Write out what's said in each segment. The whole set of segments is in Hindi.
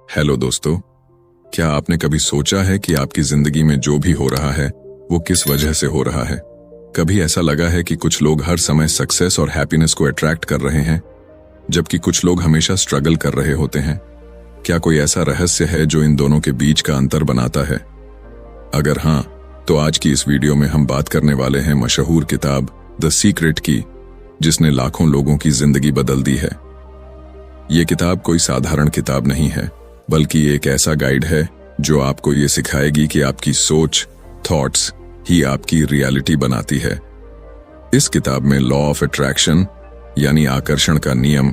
हेलो दोस्तों, क्या आपने कभी सोचा है कि आपकी जिंदगी में जो भी हो रहा है वो किस वजह से हो रहा है? कभी ऐसा लगा है कि कुछ लोग हर समय सक्सेस और हैप्पीनेस को अट्रैक्ट कर रहे हैं, जबकि कुछ लोग हमेशा स्ट्रगल कर रहे होते हैं? क्या कोई ऐसा रहस्य है जो इन दोनों के बीच का अंतर बनाता है? अगर हाँ, तो आज की इस वीडियो में हम बात करने वाले हैं मशहूर किताब द सीक्रेट की, जिसने लाखों लोगों की जिंदगी बदल दी है। ये किताब कोई साधारण किताब नहीं है, बल्कि एक ऐसा गाइड है जो आपको ये सिखाएगी कि आपकी सोच, थॉट्स ही आपकी रियलिटी बनाती है। इस किताब में लॉ ऑफ अट्रैक्शन यानी आकर्षण का नियम,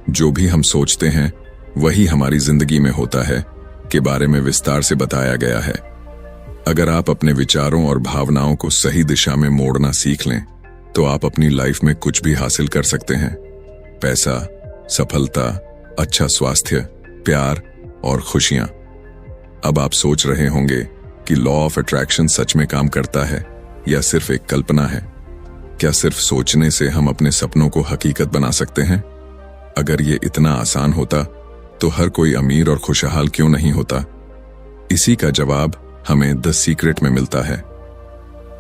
जो भी हम सोचते हैं वही हमारी जिंदगी में होता है, के बारे में विस्तार से बताया गया है। अगर आप अपने विचारों और भावनाओं को सही दिशा में मोड़ना सीख लें, तो आप अपनी लाइफ में कुछ भी हासिल कर सकते हैं। पैसा, सफलता, अच्छा स्वास्थ्य, प्यार और खुशियां। अब आप सोच रहे होंगे कि लॉ ऑफ अट्रैक्शन सच में काम करता है या सिर्फ एक कल्पना है? क्या सिर्फ सोचने से हम अपने सपनों को हकीकत बना सकते हैं? अगर ये इतना आसान होता तो हर कोई अमीर और खुशहाल क्यों नहीं होता? इसी का जवाब हमें द सीक्रेट में मिलता है।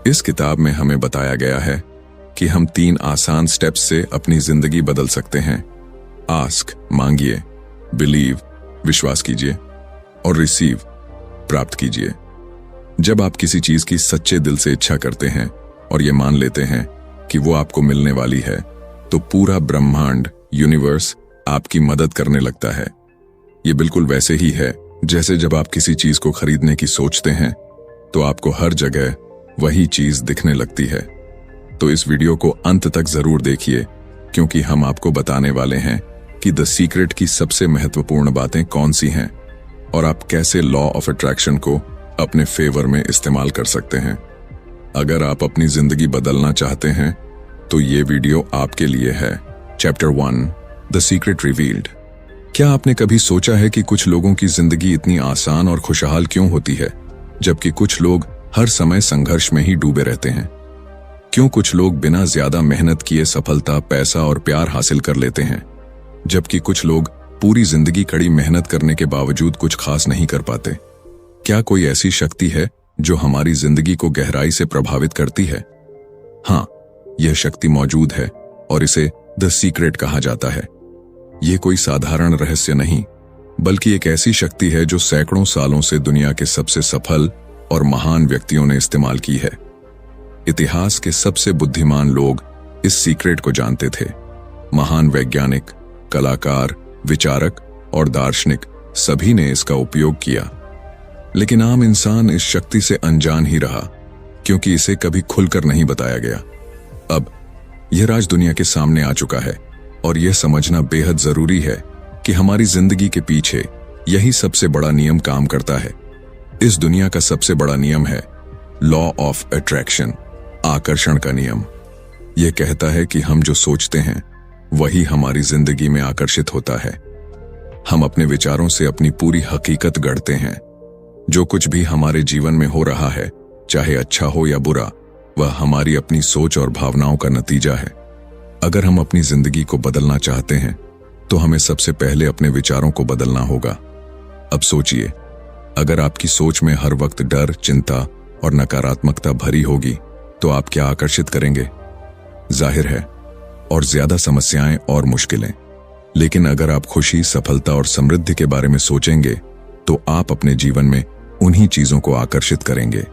इस किताब में हमें बताया गया है कि हम 3 आसान स्टेप्स से अपनी जिंदगी बदल सकते हैं। आस्क, मांगिए, बिलीव, विश्वास कीजिए, और रिसीव, प्राप्त कीजिए। जब आप किसी चीज की सच्चे दिल से इच्छा करते हैं और ये मान लेते हैं कि वो आपको मिलने वाली है, तो पूरा ब्रह्मांड, यूनिवर्स आपकी मदद करने लगता है। ये बिल्कुल वैसे ही है जैसे जब आप किसी चीज को खरीदने की सोचते हैं तो आपको हर जगह वही चीज दिखने लगती है। तो इस वीडियो को अंत तक जरूर देखिए, क्योंकि हम आपको बताने वाले हैं कि द सीक्रेट की सबसे महत्वपूर्ण बातें कौन सी हैं और आप कैसे लॉ ऑफ अट्रैक्शन को अपने फेवर में इस्तेमाल कर सकते हैं। अगर आप अपनी जिंदगी बदलना चाहते हैं तो ये वीडियो आपके लिए है। Chapter 1, the secret revealed. क्या आपने कभी सोचा है कि कुछ लोगों की जिंदगी इतनी आसान और खुशहाल क्यों होती है, जबकि कुछ लोग हर समय संघर्ष में ही डूबे रहते हैं? क्यों कुछ लोग बिना ज्यादा मेहनत किए सफलता, पैसा और प्यार हासिल कर लेते हैं, जबकि कुछ लोग पूरी जिंदगी कड़ी मेहनत करने के बावजूद कुछ खास नहीं कर पाते? क्या कोई ऐसी शक्ति है जो हमारी जिंदगी को गहराई से प्रभावित करती है? हाँ, यह शक्ति मौजूद है और इसे द सीक्रेट कहा जाता है। यह कोई साधारण रहस्य नहीं, बल्कि एक ऐसी शक्ति है जो सैकड़ों सालों से दुनिया के सबसे सफल और महान व्यक्तियों ने इस्तेमाल की है। इतिहास के सबसे बुद्धिमान लोग इस सीक्रेट को जानते थे। महान वैज्ञानिक, कलाकार, विचारक और दार्शनिक सभी ने इसका उपयोग किया। लेकिन आम इंसान इस शक्ति से अनजान ही रहा, क्योंकि इसे कभी खुलकर नहीं बताया गया। अब यह राज दुनिया के सामने आ चुका है और यह समझना बेहद जरूरी है कि हमारी जिंदगी के पीछे यही सबसे बड़ा नियम काम करता है। इस दुनिया का सबसे बड़ा नियम है लॉ ऑफ अट्रैक्शन, आकर्षण का नियम। यह कहता है कि हम जो सोचते हैं वही हमारी जिंदगी में आकर्षित होता है। हम अपने विचारों से अपनी पूरी हकीकत गढ़ते हैं। जो कुछ भी हमारे जीवन में हो रहा है, चाहे अच्छा हो या बुरा, वह हमारी अपनी सोच और भावनाओं का नतीजा है। अगर हम अपनी जिंदगी को बदलना चाहते हैं तो हमें सबसे पहले अपने विचारों को बदलना होगा। अब सोचिए, अगर आपकी सोच में हर वक्त डर, चिंता और नकारात्मकता भरी होगी तो आप क्या आकर्षित करेंगे? जाहिर है, और ज्यादा समस्याएं और मुश्किलें। लेकिन अगर आप खुशी, सफलता और समृद्धि के बारे में सोचेंगे तो आप अपने जीवन में उन्हीं चीजों को आकर्षित करेंगे।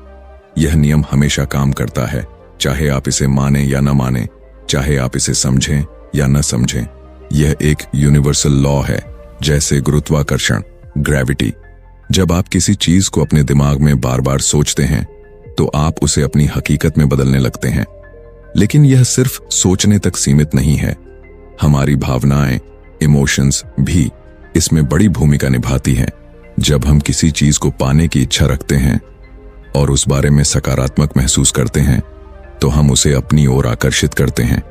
यह नियम हमेशा काम करता है, चाहे आप इसे माने या न माने, चाहे आप इसे समझें या न समझें। यह एक यूनिवर्सल लॉ है, जैसे गुरुत्वाकर्षण, ग्रेविटी। जब आप किसी चीज को अपने दिमाग में बार बार सोचते हैं तो आप उसे अपनी हकीकत में बदलने लगते हैं। लेकिन यह सिर्फ सोचने तक सीमित नहीं है। हमारी भावनाएं, इमोशंस भी इसमें बड़ी भूमिका निभाती हैं। जब हम किसी चीज को पाने की इच्छा रखते हैं और उस बारे में सकारात्मक महसूस करते हैं तो हम उसे अपनी ओर आकर्षित करते हैं।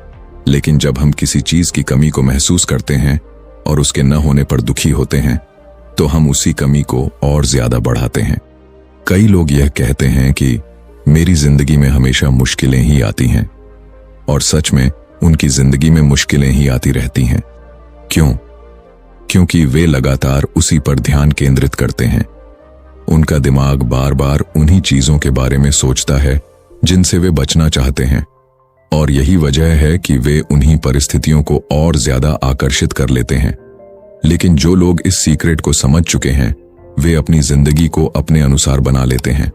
लेकिन जब हम किसी चीज की कमी को महसूस करते हैं और उसके न होने पर दुखी होते हैं तो हम उसी कमी को और ज्यादा बढ़ाते हैं। कई लोग यह कहते हैं कि मेरी जिंदगी में हमेशा मुश्किलें ही आती हैं, और सच में उनकी जिंदगी में मुश्किलें ही आती रहती हैं। क्यों? क्योंकि वे लगातार उसी पर ध्यान केंद्रित करते हैं। उनका दिमाग बार बार उन्हीं चीजों के बारे में सोचता है जिनसे वे बचना चाहते हैं, और यही वजह है कि वे उन्हीं परिस्थितियों को और ज्यादा आकर्षित कर लेते हैं। लेकिन जो लोग इस सीक्रेट को समझ चुके हैं, वे अपनी जिंदगी को अपने अनुसार बना लेते हैं।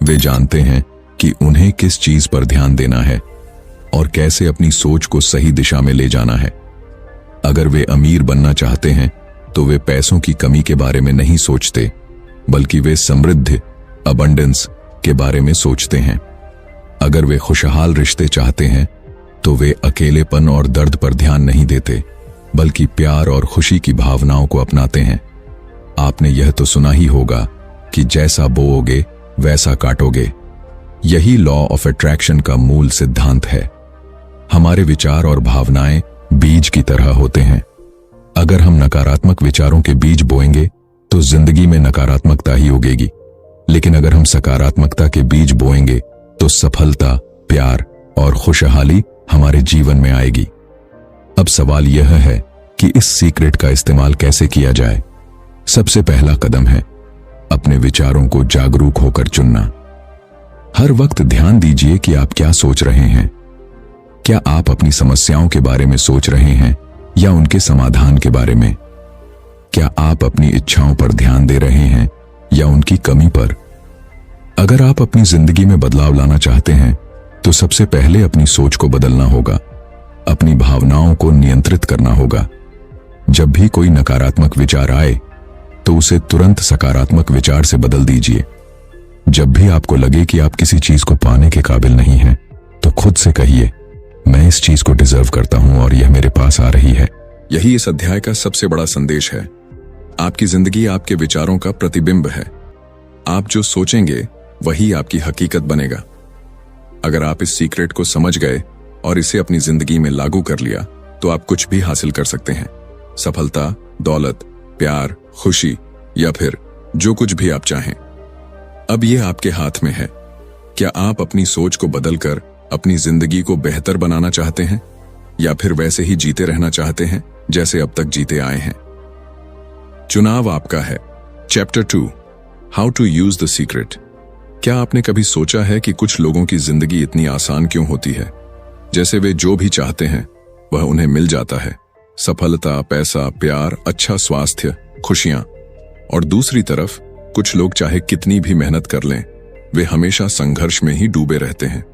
वे जानते हैं कि उन्हें किस चीज पर ध्यान देना है और कैसे अपनी सोच को सही दिशा में ले जाना है। अगर वे अमीर बनना चाहते हैं तो वे पैसों की कमी के बारे में नहीं सोचते, बल्कि वे समृद्धि, अबंडेंस के बारे में सोचते हैं। अगर वे खुशहाल रिश्ते चाहते हैं तो वे अकेलेपन और दर्द पर ध्यान नहीं देते, बल्कि प्यार और खुशी की भावनाओं को अपनाते हैं। आपने यह तो सुना ही होगा कि जैसा बोओगे वैसा काटोगे। यही लॉ ऑफ अट्रैक्शन का मूल सिद्धांत है। हमारे विचार और भावनाएं बीज की तरह होते हैं। अगर हम नकारात्मक विचारों के बीज बोएंगे तो जिंदगी में नकारात्मकता ही उगेगी, लेकिन अगर हम सकारात्मकता के बीज बोएंगे तो सफलता, प्यार और खुशहाली हमारे जीवन में आएगी। अब सवाल यह है कि इस सीक्रेट का इस्तेमाल कैसे किया जाए। सबसे पहला कदम है अपने विचारों को जागरूक होकर चुनना। हर वक्त ध्यान दीजिए कि आप क्या सोच रहे हैं। क्या आप अपनी समस्याओं के बारे में सोच रहे हैं या उनके समाधान के बारे में? क्या आप अपनी इच्छाओं पर ध्यान दे रहे हैं या उनकी कमी पर? अगर आप अपनी जिंदगी में बदलाव लाना चाहते हैं तो सबसे पहले अपनी सोच को बदलना होगा। अपनी भावनाओं को नियंत्रित करना होगा। जब भी कोई नकारात्मक विचार आए तो उसे तुरंत सकारात्मक विचार से बदल दीजिए। जब भी आपको लगे कि आप किसी चीज को पाने के काबिल नहीं हैं, तो खुद से कहिए, मैं इस चीज को डिजर्व करता हूं और यह मेरे पास आ रही है। यही इस अध्याय का सबसे बड़ा संदेश है। आपकी जिंदगी आपके विचारों का प्रतिबिंब है। आप जो सोचेंगे वही आपकी हकीकत बनेगा। अगर आप इस सीक्रेट को समझ गए और इसे अपनी जिंदगी में लागू कर लिया तो आप कुछ भी हासिल कर सकते हैं। सफलता, दौलत, प्यार, खुशी या फिर जो कुछ भी आप चाहें। अब यह आपके हाथ में है। क्या आप अपनी सोच को बदलकर अपनी जिंदगी को बेहतर बनाना चाहते हैं या फिर वैसे ही जीते रहना चाहते हैं जैसे अब तक जीते आए हैं? चुनाव आपका है। Chapter 2, how to use the secret. क्या आपने कभी सोचा है कि कुछ लोगों की जिंदगी इतनी आसान क्यों होती है? जैसे वे जो भी चाहते हैं वह उन्हें मिल जाता है। सफलता, पैसा, प्यार, अच्छा स्वास्थ्य, खुशियां। और दूसरी तरफ कुछ लोग चाहे कितनी भी मेहनत कर लें, वे हमेशा संघर्ष में ही डूबे रहते हैं।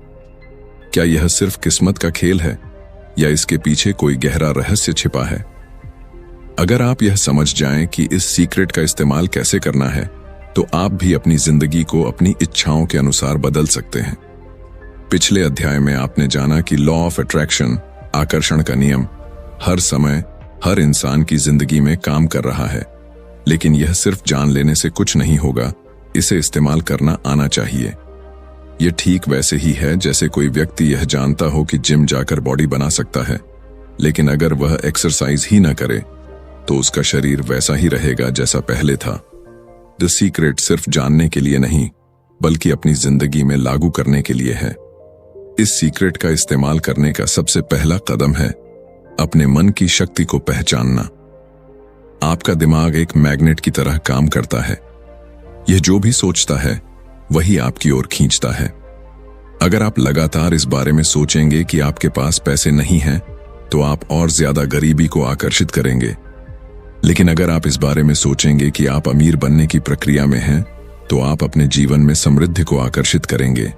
क्या यह सिर्फ किस्मत का खेल है या इसके पीछे कोई गहरा रहस्य छिपा है? अगर आप यह समझ जाएं कि इस सीक्रेट का इस्तेमाल कैसे करना है, तो आप भी अपनी जिंदगी को अपनी इच्छाओं के अनुसार बदल सकते हैं। पिछले अध्याय में आपने जाना कि लॉ ऑफ अट्रैक्शन, आकर्षण का नियम, हर समय हर इंसान की जिंदगी में काम कर रहा है। लेकिन यह सिर्फ जान लेने से कुछ नहीं होगा, इसे इस्तेमाल करना आना चाहिए। यह ठीक वैसे ही है जैसे कोई व्यक्ति यह जानता हो कि जिम जाकर बॉडी बना सकता है, लेकिन अगर वह एक्सरसाइज ही न करे तो उसका शरीर वैसा ही रहेगा जैसा पहले था। द सीक्रेट सिर्फ जानने के लिए नहीं, बल्कि अपनी जिंदगी में लागू करने के लिए है। इस सीक्रेट का इस्तेमाल करने का सबसे पहला कदम है अपने मन की शक्ति को पहचानना। आपका दिमाग एक मैग्नेट की तरह काम करता है। यह जो भी सोचता है वही आपकी ओर खींचता है। अगर आप लगातार इस बारे में सोचेंगे कि आपके पास पैसे नहीं हैं, तो आप और ज्यादा गरीबी को आकर्षित करेंगे। लेकिन अगर आप इस बारे में सोचेंगे कि आप अमीर बनने की प्रक्रिया में हैं, तो आप अपने जीवन में समृद्धि को आकर्षित करेंगे।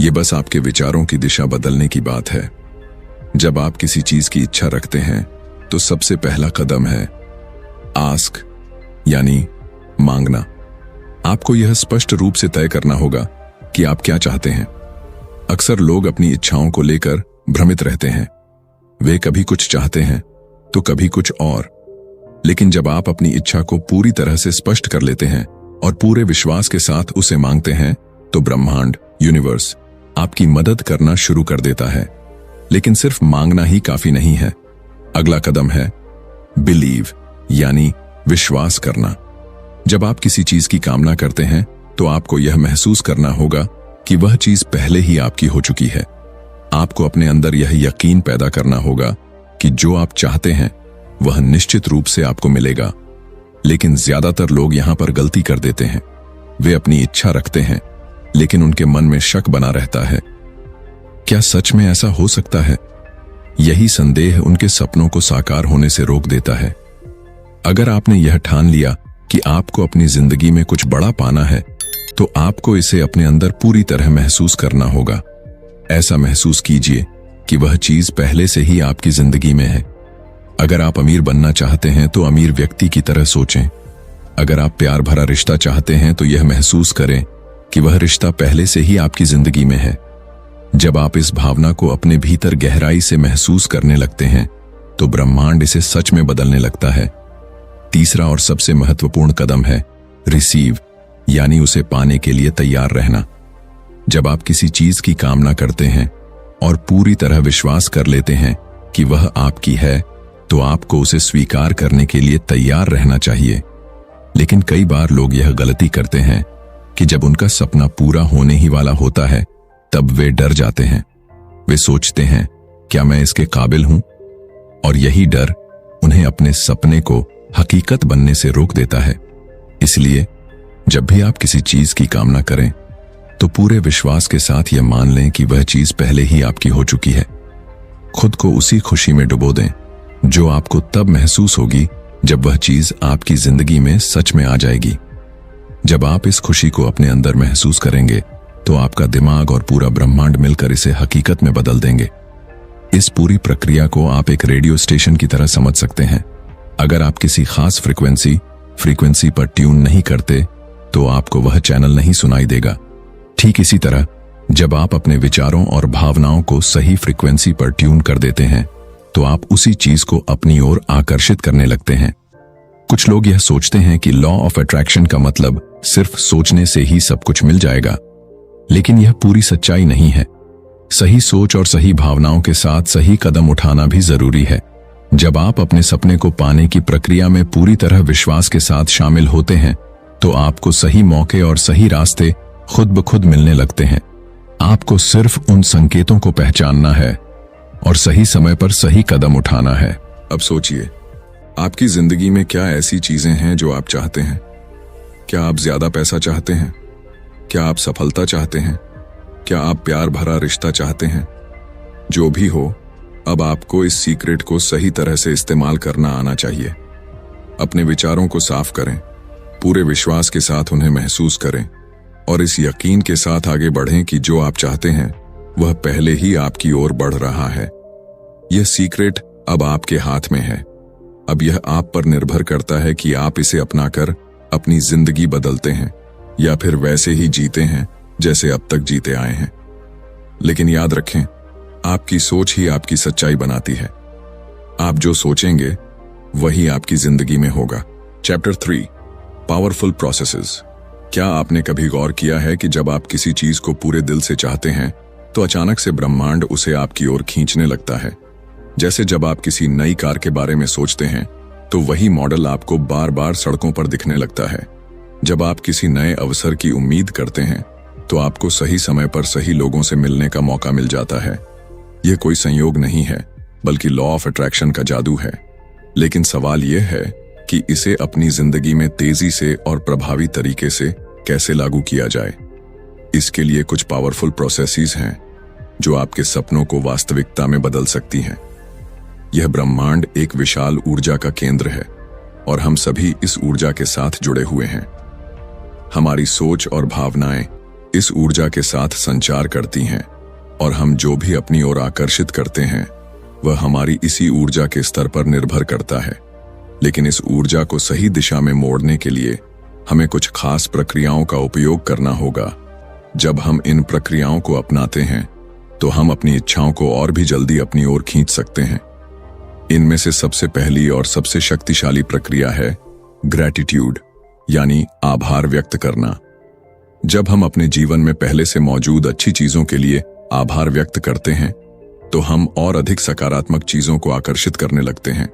ये बस आपके विचारों की दिशा बदलने की बात है। जब आप किसी चीज की इच्छा रखते हैं तो सबसे पहला कदम है आस्क, यानी मांगना। आपको यह स्पष्ट रूप से तय करना होगा कि आप क्या चाहते हैं। अक्सर लोग अपनी इच्छाओं को लेकर भ्रमित रहते हैं। वे कभी कुछ चाहते हैं तो कभी कुछ और। लेकिन जब आप अपनी इच्छा को पूरी तरह से स्पष्ट कर लेते हैं और पूरे विश्वास के साथ उसे मांगते हैं, तो ब्रह्मांड, यूनिवर्स आपकी मदद करना शुरू कर देता है। लेकिन सिर्फ मांगना ही काफी नहीं है। अगला कदम है बिलीव, यानी विश्वास करना। जब आप किसी चीज की कामना करते हैं तो आपको यह महसूस करना होगा कि वह चीज पहले ही आपकी हो चुकी है। आपको अपने अंदर यह यकीन पैदा करना होगा कि जो आप चाहते हैं वह निश्चित रूप से आपको मिलेगा। लेकिन ज्यादातर लोग यहां पर गलती कर देते हैं। वे अपनी इच्छा रखते हैं, लेकिन उनके मन में शक बना रहता है। क्या सच में ऐसा हो सकता है? यही संदेह उनके सपनों को साकार होने से रोक देता है। अगर आपने यह ठान लिया कि आपको अपनी जिंदगी में कुछ बड़ा पाना है, तो आपको इसे अपने अंदर पूरी तरह महसूस करना होगा। ऐसा महसूस कीजिए कि वह चीज पहले से ही आपकी जिंदगी में है। अगर आप अमीर बनना चाहते हैं तो अमीर व्यक्ति की तरह सोचें। अगर आप प्यार भरा रिश्ता चाहते हैं तो यह महसूस करें कि वह रिश्ता पहले से ही आपकी जिंदगी में है। जब आप इस भावना को अपने भीतर गहराई से महसूस करने लगते हैं, तो ब्रह्मांड इसे सच में बदलने लगता है। तीसरा और सबसे महत्वपूर्ण कदम है रिसीव, यानी उसे पाने के लिए तैयार रहना। जब आप किसी चीज की कामना करते हैं और पूरी तरह विश्वास कर लेते हैं कि वह आपकी है, तो आपको उसे स्वीकार करने के लिए तैयार रहना चाहिए। लेकिन कई बार लोग यह गलती करते हैं कि जब उनका सपना पूरा होने ही वाला होता है, तब वे डर जाते हैं। वे सोचते हैं, क्या मैं इसके काबिल हूं? और यही डर उन्हें अपने सपने को हकीकत बनने से रोक देता है। इसलिए जब भी आप किसी चीज की कामना करें, तो पूरे विश्वास के साथ यह मान लें कि वह चीज पहले ही आपकी हो चुकी है। खुद को उसी खुशी में डुबो दें जो आपको तब महसूस होगी जब वह चीज आपकी जिंदगी में सच में आ जाएगी। जब आप इस खुशी को अपने अंदर महसूस करेंगे, तो आपका दिमाग और पूरा ब्रह्मांड मिलकर इसे हकीकत में बदल देंगे। इस पूरी प्रक्रिया को आप एक रेडियो स्टेशन की तरह समझ सकते हैं। अगर आप किसी खास फ्रीक्वेंसी पर ट्यून नहीं करते, तो आपको वह चैनल नहीं सुनाई देगा। ठीक इसी तरह जब आप अपने विचारों और भावनाओं को सही फ्रीक्वेंसी पर ट्यून कर देते हैं, तो आप उसी चीज को अपनी ओर आकर्षित करने लगते हैं। कुछ लोग यह सोचते हैं कि लॉ ऑफ अट्रैक्शन का मतलब सिर्फ सोचने से ही सब कुछ मिल जाएगा, लेकिन यह पूरी सच्चाई नहीं है। सही सोच और सही भावनाओं के साथ सही कदम उठाना भी जरूरी है। जब आप अपने सपने को पाने की प्रक्रिया में पूरी तरह विश्वास के साथ शामिल होते हैं, तो आपको सही मौके और सही रास्ते खुद ब खुद मिलने लगते हैं। आपको सिर्फ उन संकेतों को पहचानना है और सही समय पर सही कदम उठाना है। अब सोचिए, आपकी जिंदगी में क्या ऐसी चीजें हैं जो आप चाहते हैं? क्या आप ज्यादा पैसा चाहते हैं? क्या आप सफलता चाहते हैं? क्या आप प्यार भरा रिश्ता चाहते हैं? जो भी हो, अब आपको इस सीक्रेट को सही तरह से इस्तेमाल करना आना चाहिए। अपने विचारों को साफ करें, पूरे विश्वास के साथ उन्हें महसूस करें और इस यकीन के साथ आगे बढ़ें कि जो आप चाहते हैं वह पहले ही आपकी ओर बढ़ रहा है। यह सीक्रेट अब आपके हाथ में है। अब यह आप पर निर्भर करता है कि आप इसे अपनाकर अपनी जिंदगी बदलते हैं या फिर वैसे ही जीते हैं जैसे अब तक जीते आए हैं। लेकिन याद रखें, आपकी सोच ही आपकी सच्चाई बनाती है। आप जो सोचेंगे वही आपकी जिंदगी में होगा। Chapter 3, powerful processes. क्या आपने कभी गौर किया है कि जब आप किसी चीज को पूरे दिल से चाहते हैं, तो अचानक से ब्रह्मांड उसे आपकी ओर खींचने लगता है? जैसे जब आप किसी नई कार के बारे में सोचते हैं, तो वही मॉडल आपको बार बार सड़कों पर दिखने लगता है। जब आप किसी नए अवसर की उम्मीद करते हैं, तो आपको सही समय पर सही लोगों से मिलने का मौका मिल जाता है। यह कोई संयोग नहीं है, बल्कि लॉ ऑफ अट्रैक्शन का जादू है। लेकिन सवाल यह है कि इसे अपनी जिंदगी में तेजी से और प्रभावी तरीके से कैसे लागू किया जाए। इसके लिए कुछ पावरफुल प्रोसेसेस हैं जो आपके सपनों को वास्तविकता में बदल सकती हैं। यह ब्रह्मांड एक विशाल ऊर्जा का केंद्र है और हम सभी इस ऊर्जा के साथ जुड़े हुए हैं। हमारी सोच और भावनाएं इस ऊर्जा के साथ संचार करती हैं और हम जो भी अपनी ओर आकर्षित करते हैं वह हमारी इसी ऊर्जा के स्तर पर निर्भर करता है। लेकिन इस ऊर्जा को सही दिशा में मोड़ने के लिए हमें कुछ खास प्रक्रियाओं का उपयोग करना होगा। जब हम इन प्रक्रियाओं को अपनाते हैं, तो हम अपनी इच्छाओं को और भी जल्दी अपनी ओर खींच सकते हैं। इनमें से सबसे पहली और सबसे शक्तिशाली प्रक्रिया है ग्रैटिट्यूड, यानी आभार व्यक्त करना। जब हम अपने जीवन में पहले से मौजूद अच्छी चीजों के लिए आभार व्यक्त करते हैं, तो हम और अधिक सकारात्मक चीजों को आकर्षित करने लगते हैं।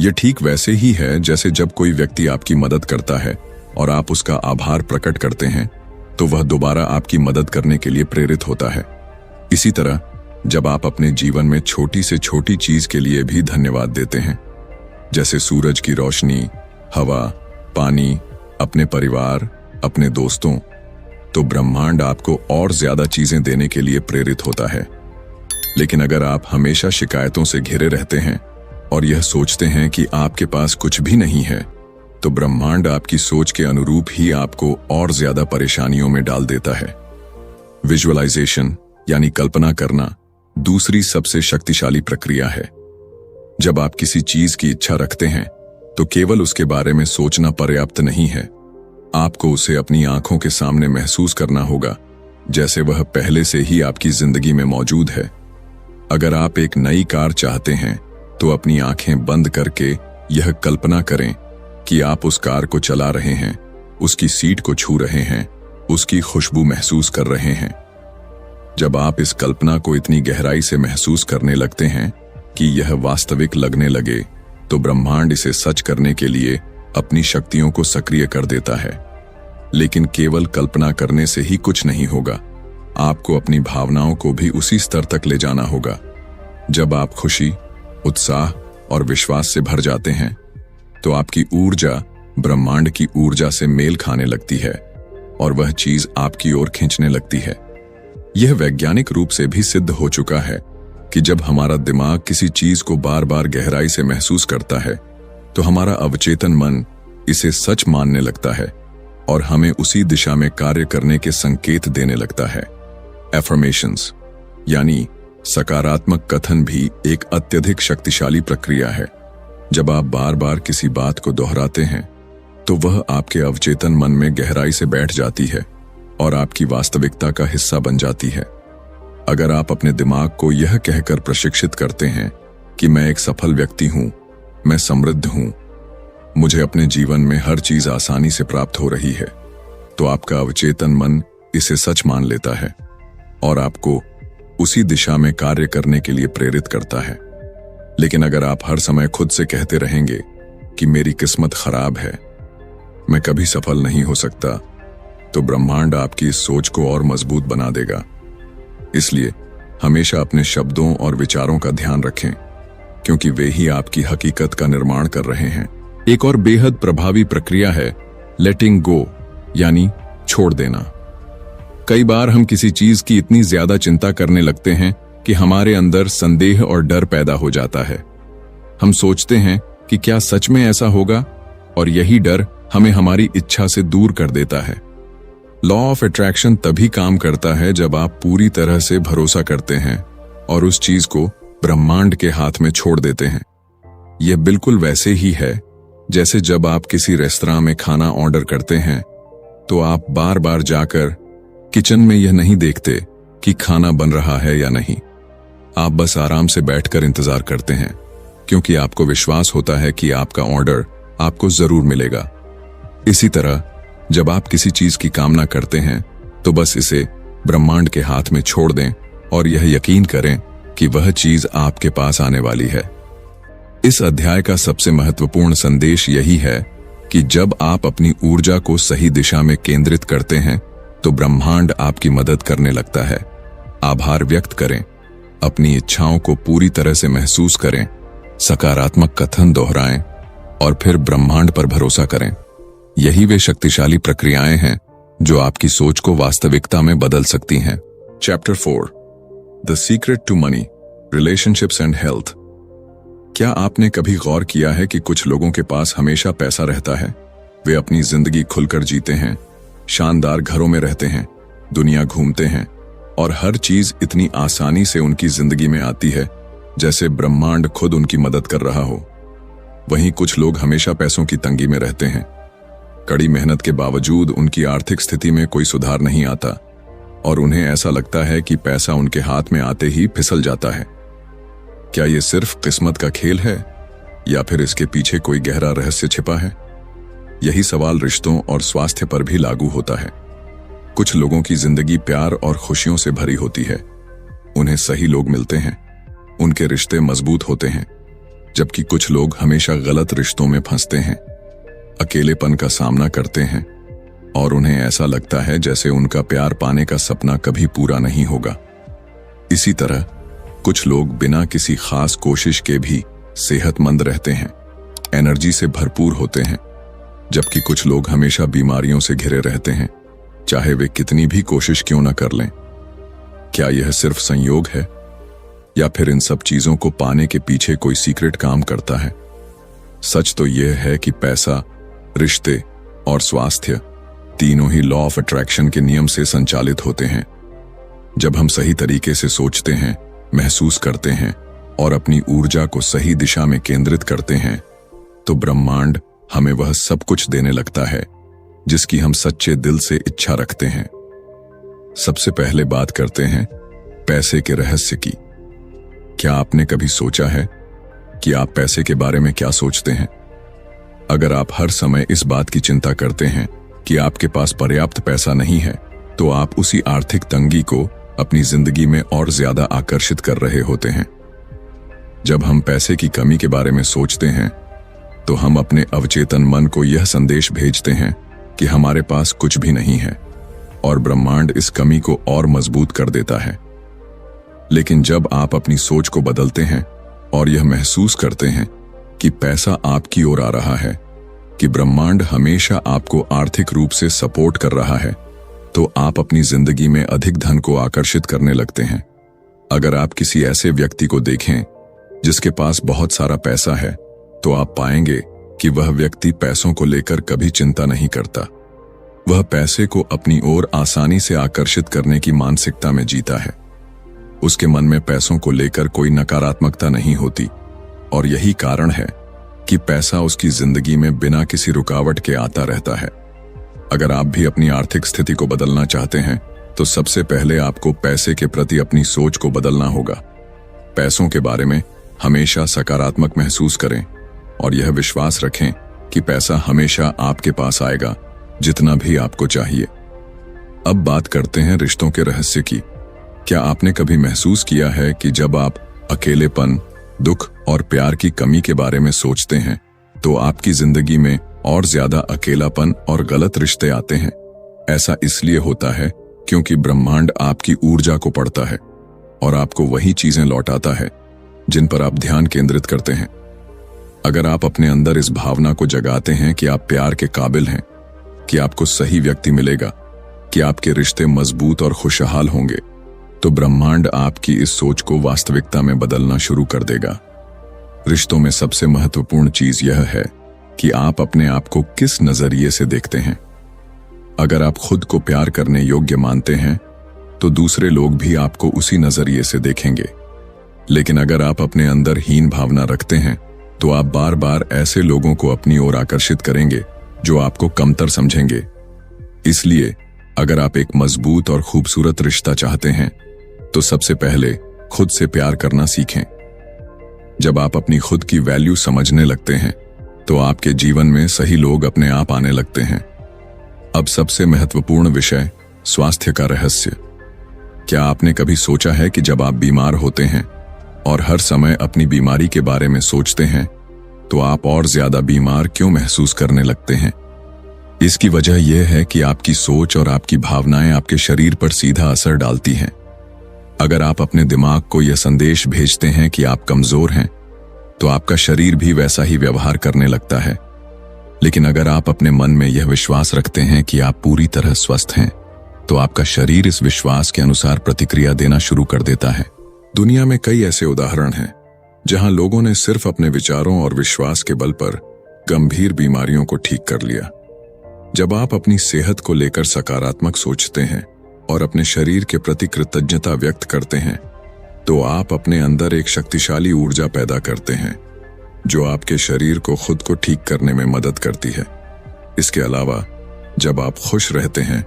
यह ठीक वैसे ही है जैसे जब कोई व्यक्ति आपकी मदद करता है और आप उसका आभार प्रकट करते हैं, तो वह दोबारा आपकी मदद करने के लिए प्रेरित होता है। इसी तरह जब आप अपने जीवन में छोटी से छोटी चीज के लिए भी धन्यवाद देते हैं, जैसे सूरज की रोशनी, हवा, पानी, अपने परिवार, अपने दोस्तों, तो ब्रह्मांड आपको और ज्यादा चीजें देने के लिए प्रेरित होता है। लेकिन अगर आप हमेशा शिकायतों से घिरे रहते हैं और यह सोचते हैं कि आपके पास कुछ भी नहीं है, तो ब्रह्मांड आपकी सोच के अनुरूप ही आपको और ज्यादा परेशानियों में डाल देता है। विजुअलाइजेशन यानी कल्पना करना दूसरी सबसे शक्तिशाली प्रक्रिया है। जब आप किसी चीज की इच्छा रखते हैं तो केवल उसके बारे में सोचना पर्याप्त नहीं है, आपको उसे अपनी आंखों के सामने महसूस करना होगा जैसे वह पहले से ही आपकी जिंदगी में मौजूद है। अगर आप एक नई कार चाहते हैं तो अपनी आंखें बंद करके यह कल्पना करें कि आप उस कार को चला रहे हैं, उसकी सीट को छू रहे हैं, उसकी खुशबू महसूस कर रहे हैं। जब आप इस कल्पना को इतनी गहराई से महसूस करने लगते हैं कि यह वास्तविक लगने लगे, तो ब्रह्मांड इसे सच करने के लिए अपनी शक्तियों को सक्रिय कर देता है। लेकिन केवल कल्पना करने से ही कुछ नहीं होगा, आपको अपनी भावनाओं को भी उसी स्तर तक ले जाना होगा। जब आप खुशी, उत्साह और विश्वास से भर जाते हैं तो आपकी ऊर्जा ब्रह्मांड की ऊर्जा से मेल खाने लगती है और वह चीज आपकी ओर खींचने लगती है। यह वैज्ञानिक रूप से भी सिद्ध हो चुका है कि जब हमारा दिमाग किसी चीज को बार बार गहराई से महसूस करता है तो हमारा अवचेतन मन इसे सच मानने लगता है और हमें उसी दिशा में कार्य करने के संकेत देने लगता है। एफर्मेशंस यानी सकारात्मक कथन भी एक अत्यधिक शक्तिशाली प्रक्रिया है। जब आप बार बार किसी बात को दोहराते हैं तो वह आपके अवचेतन मन में गहराई से बैठ जाती है और आपकी वास्तविकता का हिस्सा बन जाती है। अगर आप अपने दिमाग को यह कहकर प्रशिक्षित करते हैं कि मैं एक सफल व्यक्ति हूं, मैं समृद्ध हूं, मुझे अपने जीवन में हर चीज आसानी से प्राप्त हो रही है, तो आपका अवचेतन मन इसे सच मान लेता है और आपको उसी दिशा में कार्य करने के लिए प्रेरित करता है। लेकिन अगर आप हर समय खुद से कहते रहेंगे कि मेरी किस्मत खराब है, मैं कभी सफल नहीं हो सकता, तो ब्रह्मांड आपकी इस सोच को और मजबूत बना देगा। इसलिए हमेशा अपने शब्दों और विचारों का ध्यान रखें, क्योंकि वे ही आपकी हकीकत का निर्माण कर रहे हैं। एक और बेहद प्रभावी प्रक्रिया है लेटिंग गो यानी छोड़ देना। कई बार हम किसी चीज की इतनी ज्यादा चिंता करने लगते हैं कि हमारे अंदर संदेह और डर पैदा हो जाता है। हम सोचते हैं कि क्या सच में ऐसा होगा, और यही डर हमें हमारी इच्छा से दूर कर देता है। लॉ ऑफ अट्रैक्शन तभी काम करता है जब आप पूरी तरह से भरोसा करते हैं और उस चीज को ब्रह्मांड के हाथ में छोड़ देते हैं। यह बिल्कुल वैसे ही है जैसे जब आप किसी रेस्तरां में खाना ऑर्डर करते हैं तो आप बार बार जाकर किचन में यह नहीं देखते कि खाना बन रहा है या नहीं। आप बस आराम से बैठकर इंतजार करते हैं, क्योंकि आपको विश्वास होता है कि आपका ऑर्डर आपको जरूर मिलेगा। इसी तरह जब आप किसी चीज की कामना करते हैं तो बस इसे ब्रह्मांड के हाथ में छोड़ दें और यह यकीन करें कि वह चीज आपके पास आने वाली है। इस अध्याय का सबसे महत्वपूर्ण संदेश यही है कि जब आप अपनी ऊर्जा को सही दिशा में केंद्रित करते हैं तो ब्रह्मांड आपकी मदद करने लगता है। आभार व्यक्त करें, अपनी इच्छाओं को पूरी तरह से महसूस करें, सकारात्मक कथन दोहराएं और फिर ब्रह्मांड पर भरोसा करें। यही वे शक्तिशाली प्रक्रियाएं हैं जो आपकी सोच को वास्तविकता में बदल सकती हैं। Chapter 4 the secret to money, relationships and health. क्या आपने कभी गौर किया है कि कुछ लोगों के पास हमेशा पैसा रहता है? वे अपनी जिंदगी खुलकर जीते हैं, शानदार घरों में रहते हैं, दुनिया घूमते हैं और हर चीज इतनी आसानी से उनकी जिंदगी में आती है जैसे ब्रह्मांड खुद उनकी मदद कर रहा हो। वहीं कुछ लोग हमेशा पैसों की तंगी में रहते हैं। कड़ी मेहनत के बावजूद उनकी आर्थिक स्थिति में कोई सुधार नहीं आता और उन्हें ऐसा लगता है कि पैसा उनके हाथ में आते ही फिसल जाता है। क्या ये सिर्फ किस्मत का खेल है या फिर इसके पीछे कोई गहरा रहस्य छिपा है? यही सवाल रिश्तों और स्वास्थ्य पर भी लागू होता है। कुछ लोगों की जिंदगी प्यार और खुशियों से भरी होती है। उन्हें सही लोग मिलते हैं, उनके रिश्ते मजबूत होते हैं, जबकि कुछ लोग हमेशा गलत रिश्तों में फंसते हैं, अकेलेपन का सामना करते हैं और उन्हें ऐसा लगता है जैसे उनका प्यार पाने का सपना कभी पूरा नहीं होगा। इसी तरह कुछ लोग बिना किसी खास कोशिश के भी सेहतमंद रहते हैं, एनर्जी से भरपूर होते हैं, जबकि कुछ लोग हमेशा बीमारियों से घिरे रहते हैं, चाहे वे कितनी भी कोशिश क्यों न कर लें। क्या यह सिर्फ संयोग है, या फिर इन सब चीजों को पाने के पीछे कोई सीक्रेट काम करता है? सच तो यह है कि पैसा, रिश्ते और स्वास्थ्य तीनों ही लॉ ऑफ अट्रैक्शन के नियम से संचालित होते हैं। जब हम सही तरीके से सोचते हैं, महसूस करते हैं और अपनी ऊर्जा को सही दिशा में केंद्रित करते हैं, तो ब्रह्मांड हमें वह सब कुछ देने लगता है जिसकी हम सच्चे दिल से इच्छा रखते हैं। सबसे पहले बात करते हैं पैसे के रहस्य की। क्या आपने कभी सोचा है कि आप पैसे के बारे में क्या सोचते हैं? अगर आप हर समय इस बात की चिंता करते हैं कि आपके पास पर्याप्त पैसा नहीं है, तो आप उसी आर्थिक तंगी को अपनी जिंदगी में और ज्यादा आकर्षित कर रहे होते हैं। जब हम पैसे की कमी के बारे में सोचते हैं, तो हम अपने अवचेतन मन को यह संदेश भेजते हैं कि हमारे पास कुछ भी नहीं है, और ब्रह्मांड इस कमी को और मजबूत कर देता है। लेकिन जब आप अपनी सोच को बदलते हैं और यह महसूस करते हैं कि पैसा आपकी ओर आ रहा है, कि ब्रह्मांड हमेशा आपको आर्थिक रूप से सपोर्ट कर रहा है, तो आप अपनी जिंदगी में अधिक धन को आकर्षित करने लगते हैं। अगर आप किसी ऐसे व्यक्ति को देखें जिसके पास बहुत सारा पैसा है, तो आप पाएंगे कि वह व्यक्ति पैसों को लेकर कभी चिंता नहीं करता। वह पैसे को अपनी ओर आसानी से आकर्षित करने की मानसिकता में जीता है। उसके मन में पैसों को लेकर कोई नकारात्मकता नहीं होती, और यही कारण है कि पैसा उसकी जिंदगी में बिना किसी रुकावट के आता रहता है। अगर आप भी अपनी आर्थिक स्थिति को बदलना चाहते हैं, तो सबसे पहले आपको पैसे के प्रति अपनी सोच को बदलना होगा। पैसों के बारे में हमेशा सकारात्मक महसूस करें और यह विश्वास रखें कि पैसा हमेशा आपके पास आएगा, जितना भी आपको चाहिए। अब बात करते हैं रिश्तों के रहस्य की। क्या आपने कभी महसूस किया है कि जब आप अकेलेपन, दुख और प्यार की कमी के बारे में सोचते हैं, तो आपकी जिंदगी में और ज्यादा अकेलापन और गलत रिश्ते आते हैं? ऐसा इसलिए होता है क्योंकि ब्रह्मांड आपकी ऊर्जा को पढ़ता है और आपको वही चीजें लौटाता है जिन पर आप ध्यान केंद्रित करते हैं। अगर आप अपने अंदर इस भावना को जगाते हैं कि आप प्यार के काबिल हैं, कि आपको सही व्यक्ति मिलेगा, कि आपके रिश्ते मजबूत और खुशहाल होंगे, तो ब्रह्मांड आपकी इस सोच को वास्तविकता में बदलना शुरू कर देगा। रिश्तों में सबसे महत्वपूर्ण चीज यह है कि आप अपने आप को किस नजरिए से देखते हैं। अगर आप खुद को प्यार करने योग्य मानते हैं, तो दूसरे लोग भी आपको उसी नजरिए से देखेंगे। लेकिन अगर आप अपने अंदर हीन भावना रखते हैं, तो आप बार बार ऐसे लोगों को अपनी ओर आकर्षित करेंगे जो आपको कमतर समझेंगे। इसलिए अगर आप एक मजबूत और खूबसूरत रिश्ता चाहते हैं, तो सबसे पहले खुद से प्यार करना सीखें। जब आप अपनी खुद की वैल्यू समझने लगते हैं, तो आपके जीवन में सही लोग अपने आप आने लगते हैं। अब सबसे महत्वपूर्ण विषय, स्वास्थ्य का रहस्य। क्या आपने कभी सोचा है कि जब आप बीमार होते हैं और हर समय अपनी बीमारी के बारे में सोचते हैं, तो आप और ज्यादा बीमार क्यों महसूस करने लगते हैं? इसकी वजह यह है कि आपकी सोच और आपकी भावनाएं आपके शरीर पर सीधा असर डालती हैं। अगर आप अपने दिमाग को यह संदेश भेजते हैं कि आप कमजोर हैं, तो आपका शरीर भी वैसा ही व्यवहार करने लगता है। लेकिन अगर आप अपने मन में यह विश्वास रखते हैं कि आप पूरी तरह स्वस्थ हैं, तो आपका शरीर इस विश्वास के अनुसार प्रतिक्रिया देना शुरू कर देता है। दुनिया में कई ऐसे उदाहरण हैं जहां लोगों ने सिर्फ अपने विचारों और विश्वास के बल पर गंभीर बीमारियों को ठीक कर लिया। जब आप अपनी सेहत को लेकर सकारात्मक सोचते हैं और अपने शरीर के प्रति कृतज्ञता व्यक्त करते हैं, तो आप अपने अंदर एक शक्तिशाली ऊर्जा पैदा करते हैं जो आपके शरीर को खुद को ठीक करने में मदद करती है। इसके अलावा जब आप खुश रहते हैं,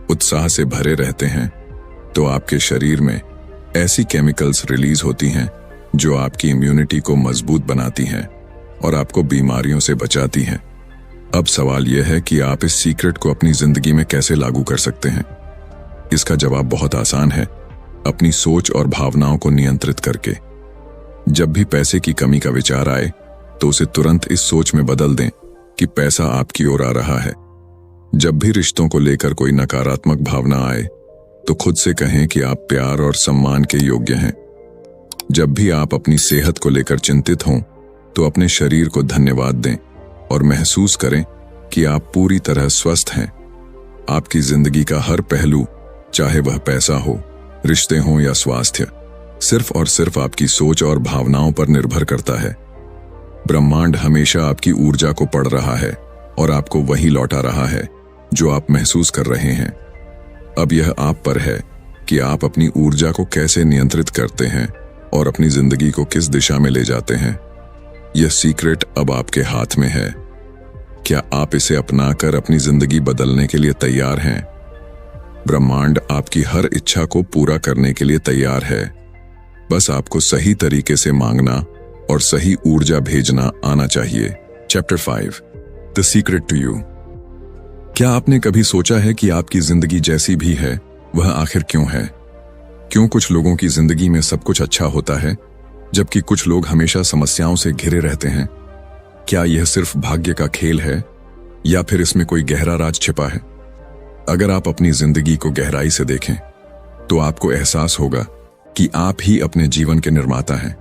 उत्साह से भरे रहते हैं, तो आपके शरीर में ऐसी केमिकल्स रिलीज होती हैं जो आपकी इम्यूनिटी को मजबूत बनाती हैं और आपको बीमारियों से बचाती हैं। अब सवाल यह है कि आप इस सीक्रेट को अपनी जिंदगी में कैसे लागू कर सकते हैं। इसका जवाब बहुत आसान है, अपनी सोच और भावनाओं को नियंत्रित करके। जब भी पैसे की कमी का विचार आए, तो उसे तुरंत इस सोच में बदल दें कि पैसा आपकी ओर आ रहा है। जब भी रिश्तों को लेकर कोई नकारात्मक भावना आए, तो खुद से कहें कि आप प्यार और सम्मान के योग्य हैं। जब भी आप अपनी सेहत को लेकर चिंतित हों, तो अपने शरीर को धन्यवाद दें और महसूस करें कि आप पूरी तरह स्वस्थ हैं। आपकी जिंदगी का हर पहलू, चाहे वह पैसा हो, रिश्ते हों या स्वास्थ्य, सिर्फ और सिर्फ आपकी सोच और भावनाओं पर निर्भर करता है। ब्रह्मांड हमेशा आपकी ऊर्जा को पढ़ रहा है और आपको वही लौटा रहा है जो आप महसूस कर रहे हैं। अब यह आप पर है कि आप अपनी ऊर्जा को कैसे नियंत्रित करते हैं और अपनी जिंदगी को किस दिशा में ले जाते हैं। यह सीक्रेट अब आपके हाथ में है। क्या आप इसे अपनाकर अपनी जिंदगी बदलने के लिए तैयार हैं? ब्रह्मांड आपकी हर इच्छा को पूरा करने के लिए तैयार है। बस आपको सही तरीके से मांगना और सही ऊर्जा भेजना आना चाहिए। Chapter 5, the secret to you. क्या आपने कभी सोचा है कि आपकी जिंदगी जैसी भी है वह आखिर क्यों है? क्यों कुछ लोगों की जिंदगी में सब कुछ अच्छा होता है जबकि कुछ लोग हमेशा समस्याओं से घिरे रहते हैं? क्या यह सिर्फ भाग्य का खेल है या फिर इसमें कोई गहरा राज छिपा है? अगर आप अपनी जिंदगी को गहराई से देखें तो आपको एहसास होगा कि आप ही अपने जीवन के निर्माता हैं।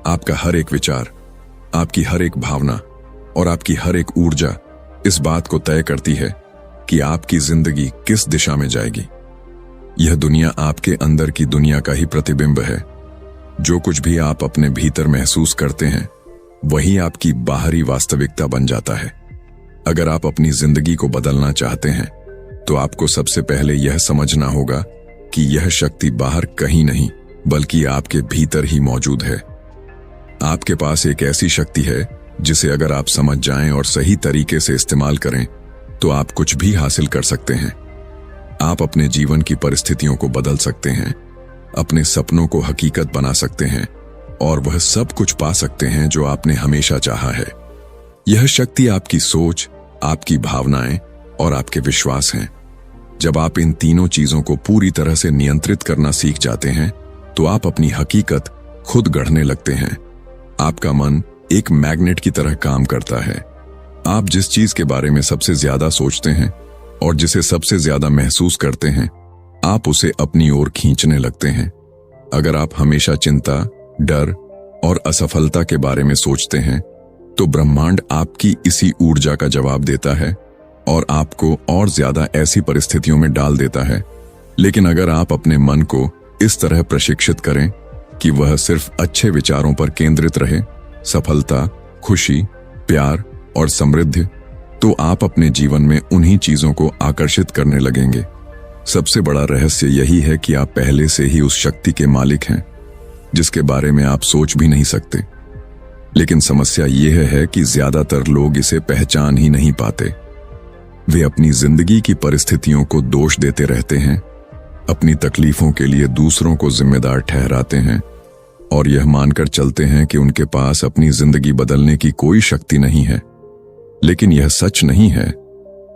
आपका हर एक विचार, आपकी हर एक भावना और आपकी हर एक ऊर्जा इस बात को तय करती है कि आपकी जिंदगी किस दिशा में जाएगी। यह दुनिया आपके अंदर की दुनिया का ही प्रतिबिंब है। जो कुछ भी आप अपने भीतर महसूस करते हैं वही आपकी बाहरी वास्तविकता बन जाता है। अगर आप अपनी जिंदगी को बदलना चाहते हैं तो आपको सबसे पहले यह समझना होगा कि यह शक्ति बाहर कहीं नहीं बल्कि आपके भीतर ही मौजूद है। आपके पास एक ऐसी शक्ति है जिसे अगर आप समझ जाएं और सही तरीके से इस्तेमाल करें तो आप कुछ भी हासिल कर सकते हैं। आप अपने जीवन की परिस्थितियों को बदल सकते हैं, अपने सपनों को हकीकत बना सकते हैं और वह सब कुछ पा सकते हैं जो आपने हमेशा चाहा है। यह शक्ति आपकी सोच, आपकी भावनाएं और आपके विश्वास हैं। जब आप इन तीनों चीजों को पूरी तरह से नियंत्रित करना सीख जाते हैं तो आप अपनी हकीकत खुद गढ़ने लगते हैं। आपका मन एक मैग्नेट की तरह काम करता है। आप जिस चीज के बारे में सबसे ज्यादा सोचते हैं और जिसे सबसे ज्यादा महसूस करते हैं, आप उसे अपनी ओर खींचने लगते हैं। अगर आप हमेशा चिंता, डर और असफलता के बारे में सोचते हैं तो ब्रह्मांड आपकी इसी ऊर्जा का जवाब देता है और आपको और ज्यादा ऐसी परिस्थितियों में डाल देता है। लेकिन अगर आप अपने मन को इस तरह प्रशिक्षित करें कि वह सिर्फ अच्छे विचारों पर केंद्रित रहे, सफलता, खुशी, प्यार और समृद्धि, तो आप अपने जीवन में उन्हीं चीजों को आकर्षित करने लगेंगे। सबसे बड़ा रहस्य यही है कि आप पहले से ही उस शक्ति के मालिक हैं जिसके बारे में आप सोच भी नहीं सकते। लेकिन समस्या यह है कि ज्यादातर लोग इसे पहचान ही नहीं पाते। वे अपनी जिंदगी की परिस्थितियों को दोष देते रहते हैं, अपनी तकलीफों के लिए दूसरों को जिम्मेदार ठहराते हैं और यह मानकर चलते हैं कि उनके पास अपनी जिंदगी बदलने की कोई शक्ति नहीं है। लेकिन यह सच नहीं है।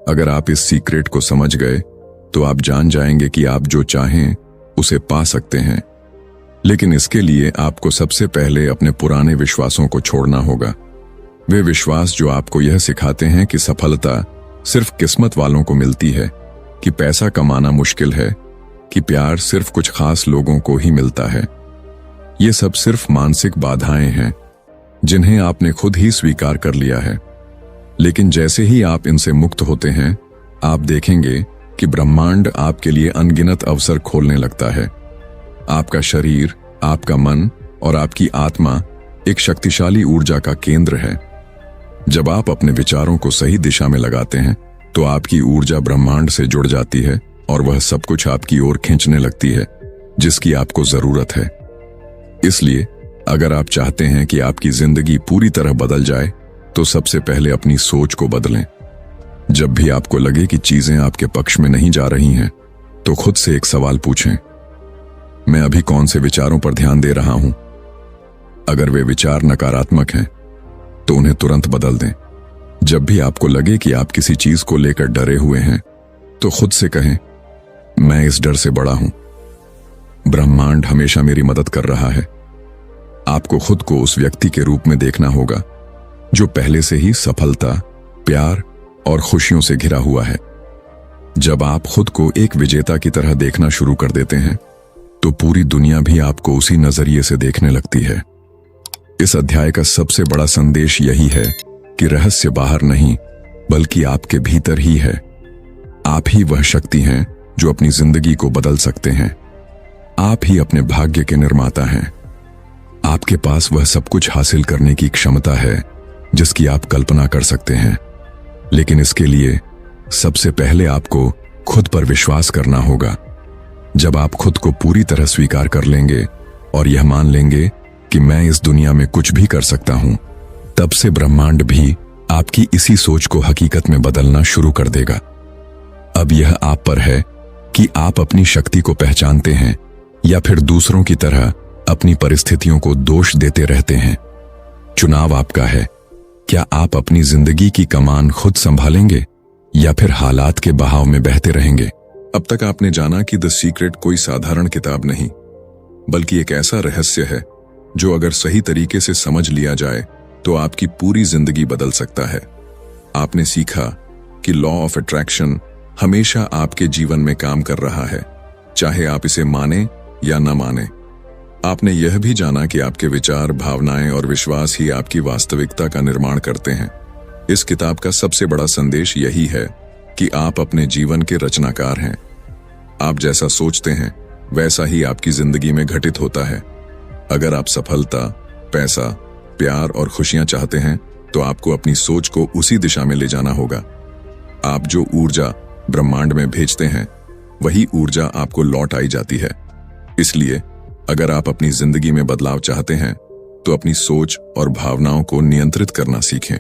अगर आप इस सीक्रेट को समझ गए तो आप जान जाएंगे कि आप जो चाहें उसे पा सकते हैं। लेकिन इसके लिए आपको सबसे पहले अपने पुराने विश्वासों को छोड़ना होगा। वे विश्वास जो आपको यह सिखाते हैं कि सफलता सिर्फ किस्मत वालों को मिलती है, कि पैसा कमाना मुश्किल है, कि प्यार सिर्फ कुछ खास लोगों को ही मिलता है। ये सब सिर्फ मानसिक बाधाएं हैं जिन्हें आपने खुद ही स्वीकार कर लिया है। लेकिन जैसे ही आप इनसे मुक्त होते हैं, आप देखेंगे कि ब्रह्मांड आपके लिए अनगिनत अवसर खोलने लगता है। आपका शरीर, आपका मन और आपकी आत्मा एक शक्तिशाली ऊर्जा का केंद्र है। जब आप अपने विचारों को सही दिशा में लगाते हैं तो आपकी ऊर्जा ब्रह्मांड से जुड़ जाती है और वह सब कुछ आपकी ओर खींचने लगती है जिसकी आपको जरूरत है। इसलिए अगर आप चाहते हैं कि आपकी जिंदगी पूरी तरह बदल जाए तो सबसे पहले अपनी सोच को बदलें। जब भी आपको लगे कि चीजें आपके पक्ष में नहीं जा रही हैं तो खुद से एक सवाल पूछें, मैं अभी कौन से विचारों पर ध्यान दे रहा हूं? अगर वे विचार नकारात्मक हैं तो उन्हें तुरंत बदल दें। जब भी आपको लगे कि आप किसी चीज को लेकर डरे हुए हैं तो खुद से कहें, मैं इस डर से बड़ा हूं, ब्रह्मांड हमेशा मेरी मदद कर रहा है। आपको खुद को उस व्यक्ति के रूप में देखना होगा जो पहले से ही सफलता, प्यार और खुशियों से घिरा हुआ है। जब आप खुद को एक विजेता की तरह देखना शुरू कर देते हैं तो पूरी दुनिया भी आपको उसी नजरिए से देखने लगती है। इस अध्याय का सबसे बड़ा संदेश यही है कि रहस्य बाहर नहीं बल्कि आपके भीतर ही है। आप ही वह शक्ति हैं जो अपनी जिंदगी को बदल सकते हैं। आप ही अपने भाग्य के निर्माता हैं। आपके पास वह सब कुछ हासिल करने की क्षमता है जिसकी आप कल्पना कर सकते हैं, लेकिन इसके लिए सबसे पहले आपको खुद पर विश्वास करना होगा। जब आप खुद को पूरी तरह स्वीकार कर लेंगे और यह मान लेंगे कि मैं इस दुनिया में कुछ भी कर सकता हूं, तब से ब्रह्मांड भी आपकी इसी सोच को हकीकत में बदलना शुरू कर देगा। अब यह आप पर है कि आप अपनी शक्ति को पहचानते हैं या फिर दूसरों की तरह अपनी परिस्थितियों को दोष देते रहते हैं। चुनाव आपका है। क्या आप अपनी जिंदगी की कमान खुद संभालेंगे या फिर हालात के बहाव में बहते रहेंगे? अब तक आपने जाना कि द सीक्रेट कोई साधारण किताब नहीं, बल्कि एक ऐसा रहस्य है जो अगर सही तरीके से समझ लिया जाए तो आपकी पूरी जिंदगी बदल सकता है। आपने सीखा कि लॉ ऑफ अट्रैक्शन हमेशा आपके जीवन में काम कर रहा है, चाहे आप इसे माने या न माने। आपने यह भी जाना कि आपके विचार, भावनाएं और विश्वास ही आपकी वास्तविकता का निर्माण करते हैं। इस किताब का सबसे बड़ा संदेश यही है कि आप अपने जीवन के रचनाकार हैं। आप जैसा सोचते हैं वैसा ही आपकी जिंदगी में घटित होता है। अगर आप सफलता, पैसा, प्यार और खुशियां चाहते हैं तो आपको अपनी सोच को उसी दिशा में ले जाना होगा। आप जो ऊर्जा ब्रह्मांड में भेजते हैं वही ऊर्जा आपको लौट आई जाती है। इसलिए अगर आप अपनी जिंदगी में बदलाव चाहते हैं तो अपनी सोच और भावनाओं को नियंत्रित करना सीखें।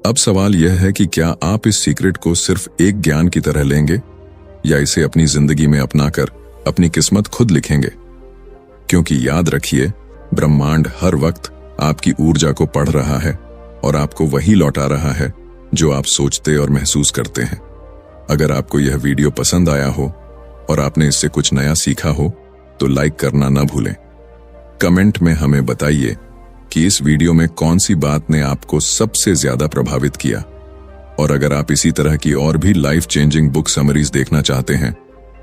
अब सवाल यह है कि क्या आप इस सीक्रेट को सिर्फ एक ज्ञान की तरह लेंगे या इसे अपनी जिंदगी में अपनाकर अपनी किस्मत खुद लिखेंगे? क्योंकि याद रखिए, ब्रह्मांड हर वक्त आपकी ऊर्जा को पढ़ रहा है और आपको वही लौटा रहा है जो आप सोचते और महसूस करते हैं। अगर आपको यह वीडियो पसंद आया हो और आपने इससे कुछ नया सीखा हो तो लाइक करना न भूलें। कमेंट में हमें बताइए कि इस वीडियो में कौन सी बात ने आपको सबसे ज्यादा प्रभावित किया। और अगर आप इसी तरह की और भी लाइफ चेंजिंग बुक समरीज देखना चाहते हैं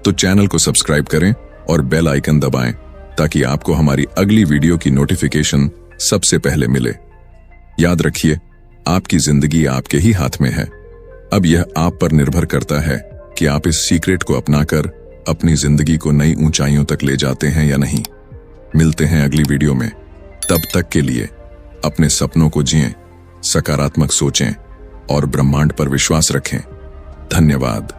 तो चैनल को सब्सक्राइब करें और बेल आइकन दबाएं ताकि आपको हमारी अगली वीडियो की नोटिफिकेशन सबसे पहले मिले। याद रखिए, आपकी जिंदगी आपके ही हाथ में है। अब यह आप पर निर्भर करता है कि आप इस सीक्रेट को अपनाकर अपनी जिंदगी को नई ऊंचाइयों तक ले जाते हैं या नहीं। मिलते हैं अगली वीडियो में। तब तक के लिए अपने सपनों को जिएं, सकारात्मक सोचें और ब्रह्मांड पर विश्वास रखें। धन्यवाद।